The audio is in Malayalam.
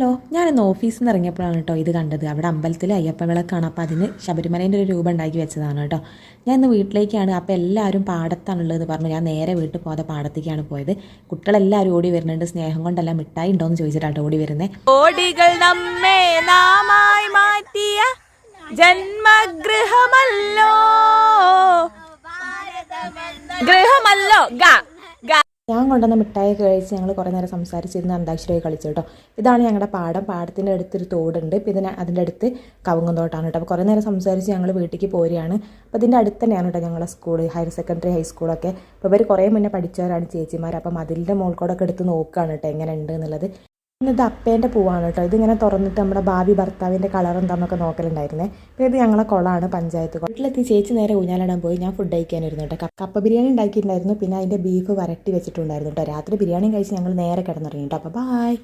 ഹലോ, ഞാനിന്ന് ഓഫീസിൽ നിന്ന് ഇറങ്ങിയപ്പോഴാണ് കേട്ടോ ഇത് കണ്ടത്. അവിടെ അമ്പലത്തിൽ അയ്യപ്പ വിളക്കാണ്. അപ്പോൾ അതിന് ശബരിമലേൻ്റെ ഒരു രൂപം ഉണ്ടാക്കി വെച്ചതാണ് കേട്ടോ. ഞാൻ ഇന്ന് വീട്ടിലേക്കാണ്. അപ്പോൾ എല്ലാവരും പാടത്താണുള്ളതെന്ന് പറഞ്ഞു. ഞാൻ നേരെ വീട്ടിൽ പോകാതെ പാടത്തേക്കാണ് പോയത്. കുട്ടികളെല്ലാവരും ഓടി വരുന്നുണ്ട്. സ്നേഹം കൊണ്ടല്ല മിഠായി ഉണ്ടോയെന്ന് ചോദിച്ചിട്ടാണ് ഓടി വരുന്നത്. ഓടികൾ നമ്മെ നാമായി മാറ്റിയ ജന്മഗൃഹമല്ലോ ഗൃഹമല്ലോ ഞാൻ കൊണ്ടുവന്ന മിഠായിയൊക്കെ കഴിച്ച് ഞങ്ങൾ കുറേ നേരം സംസാരിച്ചിരുന്ന് അന്താക്ഷരിയൊക്കെ കളിച്ചു കേട്ടോ. ഇതാണ് ഞങ്ങളുടെ പാടത്തിൻ്റെ അടുത്തൊരു തോടുണ്ട്. ഇപ്പോൾ അതിൻ്റെ അടുത്ത് കവുങ്ങും തോട്ടാണ് കേട്ടോ. അപ്പോൾ കുറേ നേരം സംസാരിച്ച് ഞങ്ങൾ വീട്ടിലേക്ക് പോരുകയാണ്. അപ്പോൾ ഇതിൻ്റെ അടുത്ത് തന്നെയാണ് കേട്ടോ ഞങ്ങളുടെ സ്കൂൾ, ഹയർ സെക്കൻഡറി ഹൈസ്കൂളൊക്കെ. അപ്പോൾ ഇവർ കുറേ മുന്നേ പഠിച്ചവരാണ് ചേച്ചിമാർ. അപ്പം അതിൻ്റെ മുകൾക്കോടൊക്കെ എടുത്ത് നോക്കുകയാണ് കേട്ടോ എങ്ങനെ ഉണ്ട് എന്നുള്ളത്. ഇത് അപ്പേൻ്റെ പൂവാണ് കേട്ടോ. ഇതിങ്ങനെ തുറന്നിട്ട് നമ്മുടെ ഭാവി ഭർത്താവിൻ്റെ കളർ എന്താണെന്നൊക്കെ നോക്കലുണ്ടായിരുന്നേ. പിന്നെ ഇത് ഞങ്ങളെ കുളമാണ്, പഞ്ചായത്ത് കുളം. വീട്ടിലെത്തി ചേച്ചി നേരെ ഊഞ്ഞാലിടാൻ പോയി. ഞാൻ ഫുഡ് കഴിക്കാനിരുന്നു കേട്ടോ. കപ്പ ബിരിയാണി ഉണ്ടാക്കിയിട്ടുണ്ടായിരുന്നു. പിന്നെ അതിൻ്റെ ബീഫ് വരട്ടി വെച്ചിട്ടുണ്ടായിരുന്നു കേട്ടോ. രാത്രി ബിരിയാണിയും കഴിച്ച് ഞങ്ങൾ നേരെ കിടന്നുറങ്ങി കേട്ടോ. അപ്പോൾ ബായ്.